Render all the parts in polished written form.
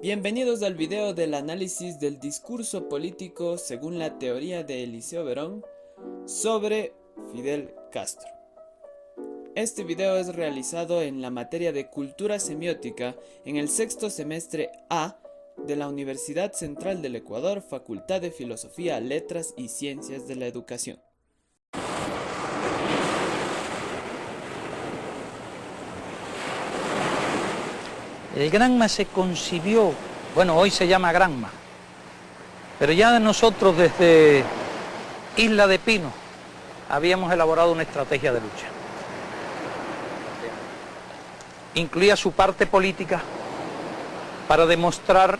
Bienvenidos al video del análisis del discurso político según la teoría de Eliseo Verón sobre Fidel Castro. Este video es realizado en la materia de Cultura Semiótica en el sexto semestre A de la Universidad Central del Ecuador, Facultad de Filosofía, Letras y Ciencias de la Educación. El Granma se concibió, bueno, hoy se llama Granma, pero ya nosotros desde Isla de Pino habíamos elaborado una estrategia de lucha. Incluía su parte política para demostrar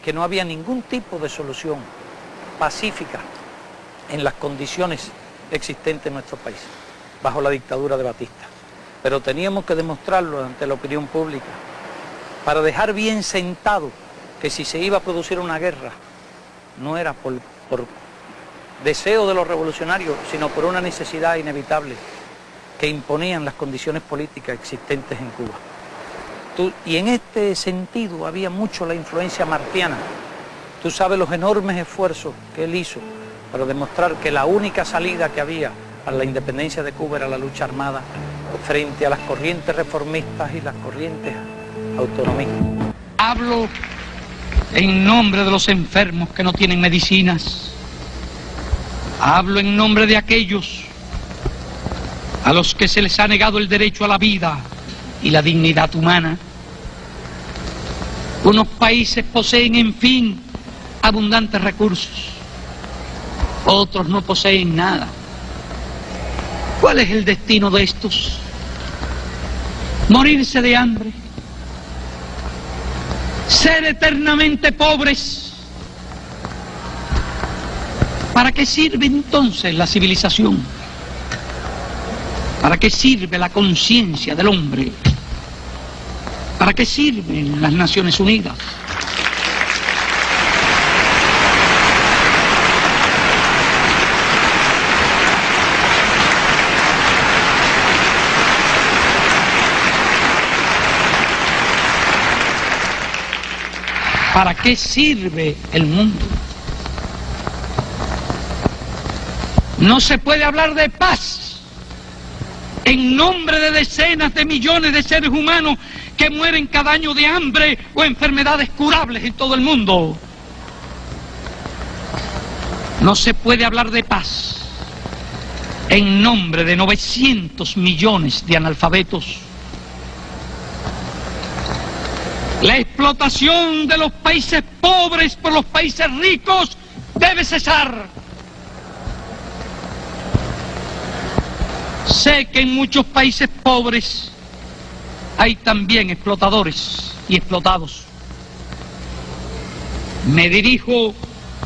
que no había ningún tipo de solución pacífica en las condiciones existentes en nuestro país, bajo la dictadura de Batista. Pero teníamos que demostrarlo ante la opinión pública, para dejar bien sentado que si se iba a producir una guerra, no era por deseo de los revolucionarios, sino por una necesidad inevitable que imponían las condiciones políticas existentes en Cuba. Y en este sentido había mucho la influencia martiana. Tú sabes los enormes esfuerzos que él hizo para demostrar que la única salida que había para la independencia de Cuba era la lucha armada frente a las corrientes reformistas y las corrientes autonomistas. Hablo en nombre de los enfermos que no tienen medicinas. Hablo en nombre de aquellos a los que se les ha negado el derecho a la vida y la dignidad humana. Unos países poseen, en fin, abundantes recursos. Otros no poseen nada. ¿Cuál es el destino de estos? Morirse de hambre. Ser eternamente pobres. ¿Para qué sirve entonces la civilización? ¿Para qué sirve la conciencia del hombre? ¿Para qué sirven las Naciones Unidas? ¿Para qué sirve el mundo? No se puede hablar de paz en nombre de decenas de millones de seres humanos que mueren cada año de hambre o enfermedades curables en todo el mundo. No se puede hablar de paz en nombre de 900 millones de analfabetos. La explotación de los países pobres por los países ricos debe cesar. Sé que en muchos países pobres hay también explotadores y explotados. Me dirijo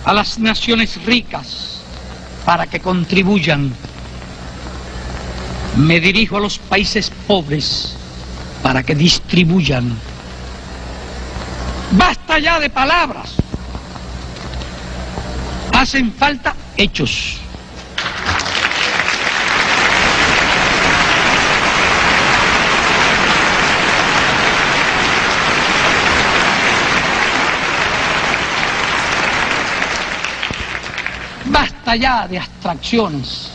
a las naciones ricas para que contribuyan. Me dirijo a los países pobres para que distribuyan. Basta ya de palabras. Hacen falta hechos. Basta ya de abstracciones.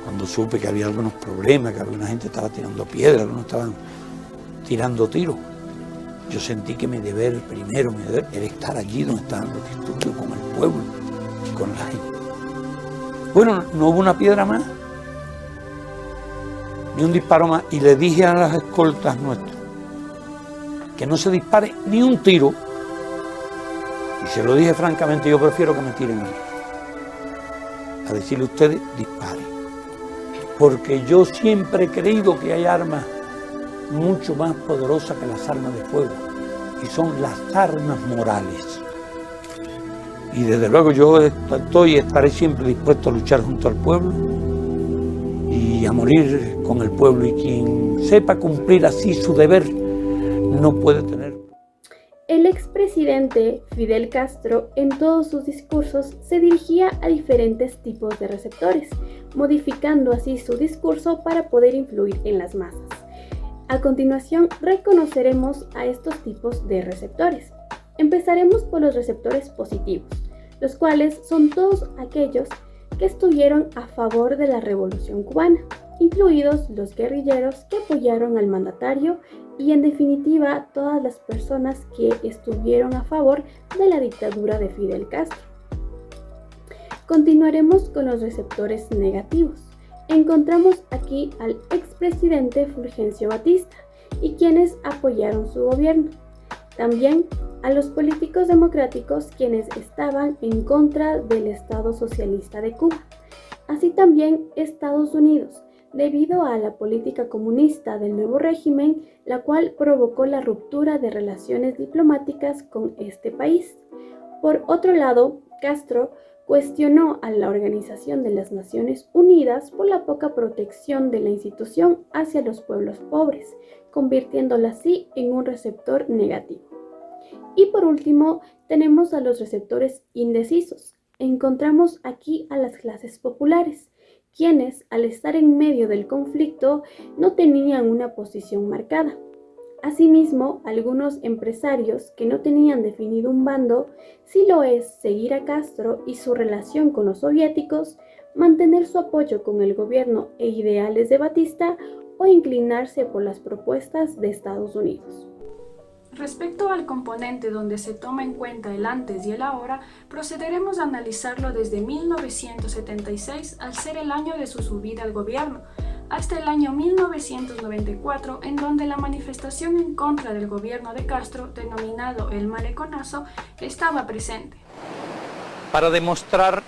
Cuando supe que había algunos problemas, que alguna gente estaba tirando piedras, algunos estaban tirando tiros, yo sentí que mi deber primero, era estar allí donde estaban los disturbios, con el pueblo, con la gente. Bueno, no hubo una piedra más, ni un disparo más, y le dije a las escoltas nuestras que no se dispare ni un tiro, y se lo dije francamente, yo prefiero que me tiren a decirle a ustedes, disparen, porque yo siempre he creído que hay armas mucho más poderosas que las armas de fuego, y son las armas morales. Y desde luego yo estoy y estaré siempre dispuesto a luchar junto al pueblo y a morir con el pueblo, y quien sepa cumplir así su deber no puede tener. El expresidente Fidel Castro en todos sus discursos se dirigía a diferentes tipos de receptores, modificando así su discurso para poder influir en las masas. A continuación, reconoceremos a estos tipos de receptores. Empezaremos por los receptores positivos, los cuales son todos aquellos que estuvieron a favor de la Revolución Cubana, incluidos los guerrilleros que apoyaron al mandatario y, en definitiva, todas las personas que estuvieron a favor de la dictadura de Fidel Castro. Continuaremos con los receptores negativos. Encontramos aquí al expresidente Fulgencio Batista y quienes apoyaron su gobierno. También a los políticos democráticos quienes estaban en contra del Estado socialista de Cuba. Así también Estados Unidos, debido a la política comunista del nuevo régimen, la cual provocó la ruptura de relaciones diplomáticas con este país. Por otro lado, Castro cuestionó a la Organización de las Naciones Unidas por la poca protección de la institución hacia los pueblos pobres, convirtiéndola así en un receptor negativo. Y por último, tenemos a los receptores indecisos. Encontramos aquí a las clases populares, quienes, al estar en medio del conflicto, no tenían una posición marcada. Asimismo, algunos empresarios que no tenían definido un bando, si lo es seguir a Castro y su relación con los soviéticos, mantener su apoyo con el gobierno e ideales de Batista o inclinarse por las propuestas de Estados Unidos. Respecto al componente donde se toma en cuenta el antes y el ahora, procederemos a analizarlo desde 1976, al ser el año de su subida al gobierno, hasta el año 1994, en donde la manifestación en contra del gobierno de Castro, denominado el Maleconazo, estaba presente. Para demostrar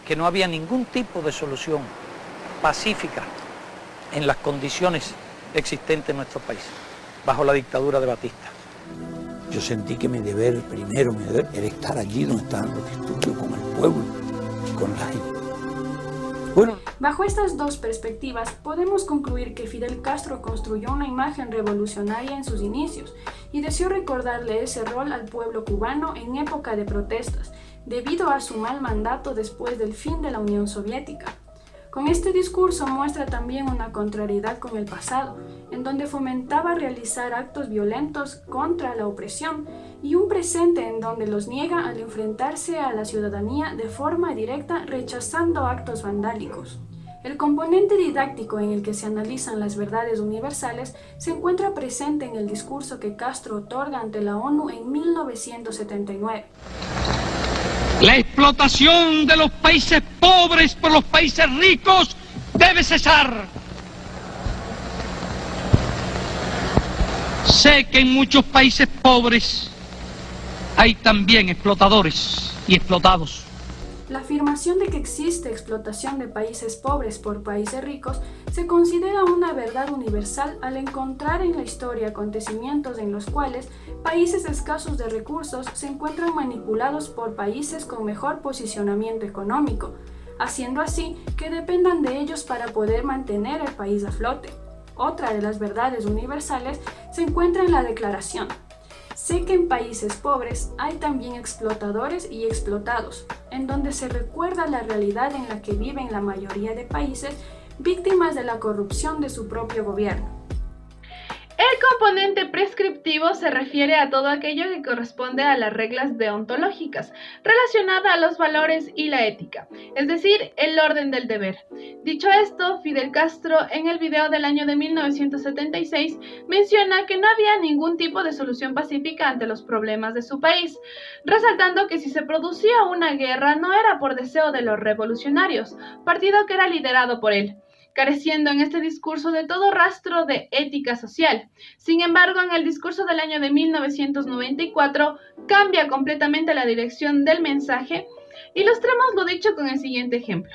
que no había ningún tipo de solución pacífica en las condiciones existentes en nuestro país, bajo la dictadura de Batista. Yo sentí que mi deber primero era estar allí donde estaban los disturbios con el pueblo, con la gente. Bajo estas dos perspectivas, podemos concluir que Fidel Castro construyó una imagen revolucionaria en sus inicios y deseó recordarle ese rol al pueblo cubano en época de protestas, debido a su mal mandato después del fin de la Unión Soviética. Con este discurso muestra también una contrariedad con el pasado, en donde fomentaba realizar actos violentos contra la opresión, y un presente en donde los niega al enfrentarse a la ciudadanía de forma directa, rechazando actos vandálicos. El componente didáctico en el que se analizan las verdades universales se encuentra presente en el discurso que Castro otorga ante la ONU en 1979. La explotación de los países pobres por los países ricos debe cesar. Sé que en muchos países pobres hay también explotadores y explotados. La afirmación de que existe explotación de países pobres por países ricos se considera una verdad universal al encontrar en la historia acontecimientos en los cuales países escasos de recursos se encuentran manipulados por países con mejor posicionamiento económico, haciendo así que dependan de ellos para poder mantener el país a flote. Otra de las verdades universales se encuentra en la declaración: sé que en países pobres hay también explotadores y explotados, en donde se recuerda la realidad en la que viven la mayoría de países víctimas de la corrupción de su propio gobierno. El componente prescriptivo se refiere a todo aquello que corresponde a las reglas deontológicas relacionadas a los valores y la ética, es decir, el orden del deber. Dicho esto, Fidel Castro en el video del año de 1976 menciona que no había ningún tipo de solución pacífica ante los problemas de su país, resaltando que si se producía una guerra no era por deseo de los revolucionarios, partido que era liderado por él, careciendo en este discurso de todo rastro de ética social. Sin embargo, en el discurso del año de 1994 cambia completamente la dirección del mensaje. Ilustremos lo dicho con el siguiente ejemplo.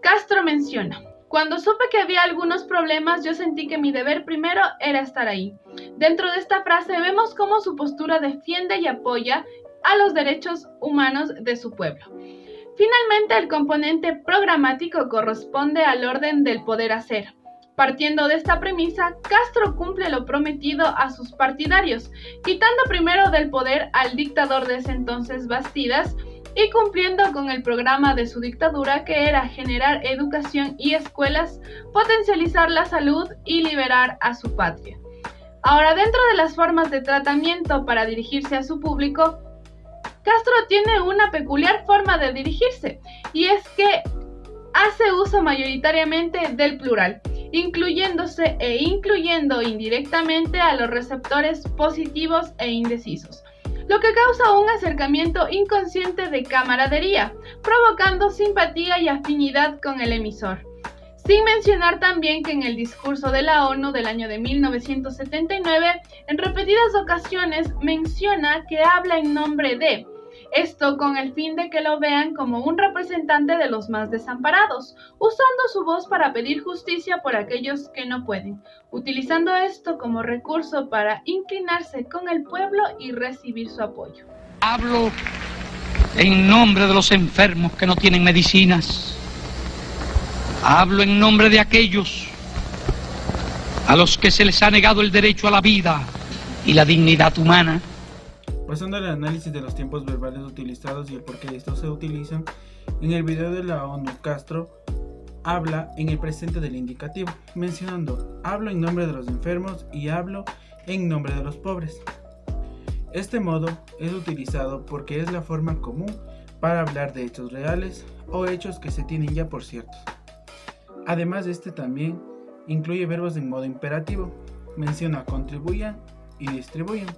Castro menciona: cuando supe que había algunos problemas, yo sentí que mi deber primero era estar ahí. Dentro de esta frase vemos cómo su postura defiende y apoya a los derechos humanos de su pueblo. Finalmente, el componente programático corresponde al orden del poder hacer. Partiendo de esta premisa, Castro cumple lo prometido a sus partidarios, quitando primero del poder al dictador de ese entonces, Bastidas, y cumpliendo con el programa de su dictadura, que era generar educación y escuelas, potencializar la salud y liberar a su patria. Ahora, dentro de las formas de tratamiento para dirigirse a su público, Castro tiene una peculiar forma de dirigirse, y es que hace uso mayoritariamente del plural, incluyéndose e incluyendo indirectamente a los receptores positivos e indecisos, lo que causa un acercamiento inconsciente de camaradería, provocando simpatía y afinidad con el emisor. Sin mencionar también que en el discurso de la ONU del año de 1979, en repetidas ocasiones menciona que habla en nombre de, esto con el fin de que lo vean como un representante de los más desamparados, usando su voz para pedir justicia por aquellos que no pueden, utilizando esto como recurso para inclinarse con el pueblo y recibir su apoyo. Hablo en nombre de los enfermos que no tienen medicinas. Hablo en nombre de aquellos a los que se les ha negado el derecho a la vida y la dignidad humana. Pasando al análisis de los tiempos verbales utilizados y el por qué estos se utilizan, en el video de la ONU, Castro habla en el presente del indicativo, mencionando: hablo en nombre de los enfermos y hablo en nombre de los pobres. Este modo es utilizado porque es la forma común para hablar de hechos reales o hechos que se tienen ya por ciertos. Además de este también incluye verbos en modo imperativo, menciona contribuyan y distribuyan.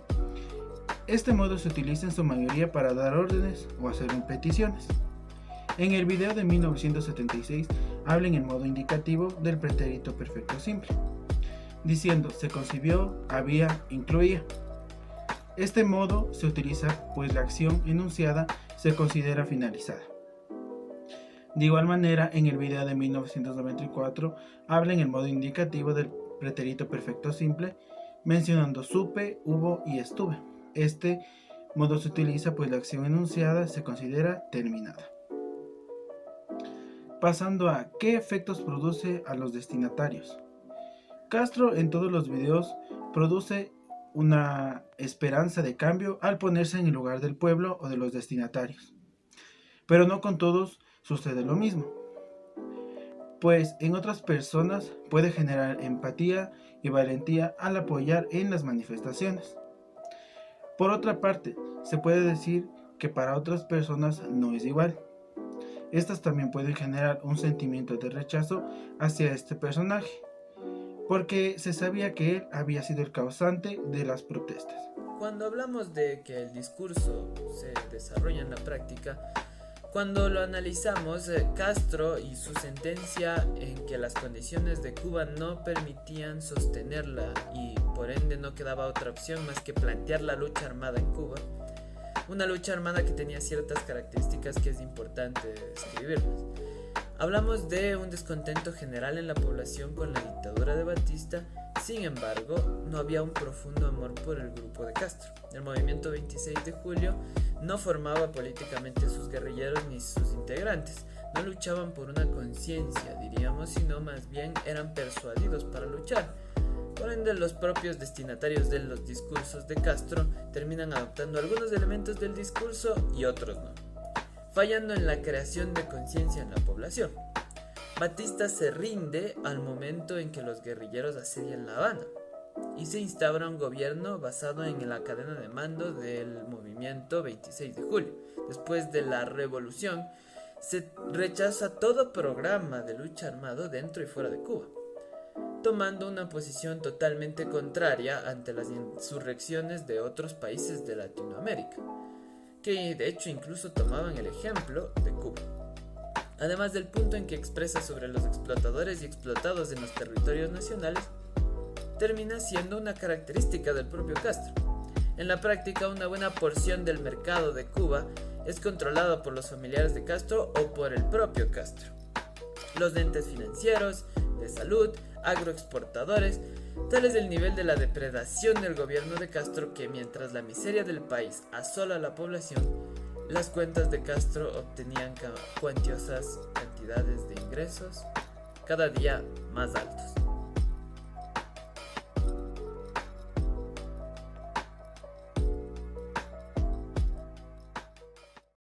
Este modo se utiliza en su mayoría para dar órdenes o hacer peticiones. En el video de 1976 habla en el modo indicativo del pretérito perfecto simple, diciendo se concibió, había, incluía. Este modo se utiliza pues la acción enunciada se considera finalizada. De igual manera, en el video de 1994 habla en el modo indicativo del pretérito perfecto simple, mencionando supe, hubo y estuve. Este modo se utiliza pues la acción enunciada se considera terminada. Pasando a qué efectos produce a los destinatarios. Castro en todos los videos produce una esperanza de cambio al ponerse en el lugar del pueblo o de los destinatarios. Pero no con todos sucede lo mismo, pues en otras personas puede generar empatía y valentía al apoyar en las manifestaciones. Por otra parte, se puede decir que para otras personas no es igual. Estas también pueden generar un sentimiento de rechazo hacia este personaje, porque se sabía que él había sido el causante de las protestas. Cuando hablamos de que el discurso se desarrolla en la práctica, cuando lo analizamos, Castro y su sentencia en que las condiciones de Cuba no permitían sostenerla y por ende no quedaba otra opción más que plantear la lucha armada en Cuba, una lucha armada que tenía ciertas características que es importante describirlas. Hablamos de un descontento general en la población con la dictadura de Batista. Sin embargo, no había un profundo amor por el grupo de Castro. El movimiento 26 de julio no formaba políticamente sus guerrilleros ni sus integrantes. No luchaban por una conciencia, diríamos, sino más bien eran persuadidos para luchar. Por ende, los propios destinatarios de los discursos de Castro terminan adoptando algunos elementos del discurso y otros no, fallando en la creación de conciencia en la población. Batista se rinde al momento en que los guerrilleros asedian La Habana y se instaura un gobierno basado en la cadena de mando del movimiento 26 de julio. Después de la revolución, se rechaza todo programa de lucha armado dentro y fuera de Cuba, tomando una posición totalmente contraria ante las insurrecciones de otros países de Latinoamérica, que de hecho incluso tomaban el ejemplo de Cuba. Además del punto en que expresa sobre los explotadores y explotados en los territorios nacionales, termina siendo una característica del propio Castro. En la práctica, una buena porción del mercado de Cuba es controlado por los familiares de Castro o por el propio Castro. Los entes financieros, de salud, agroexportadores, tal es el nivel de la depredación del gobierno de Castro que mientras la miseria del país asola a la población, las cuentas de Castro obtenían cuantiosas cantidades de ingresos cada día más altos.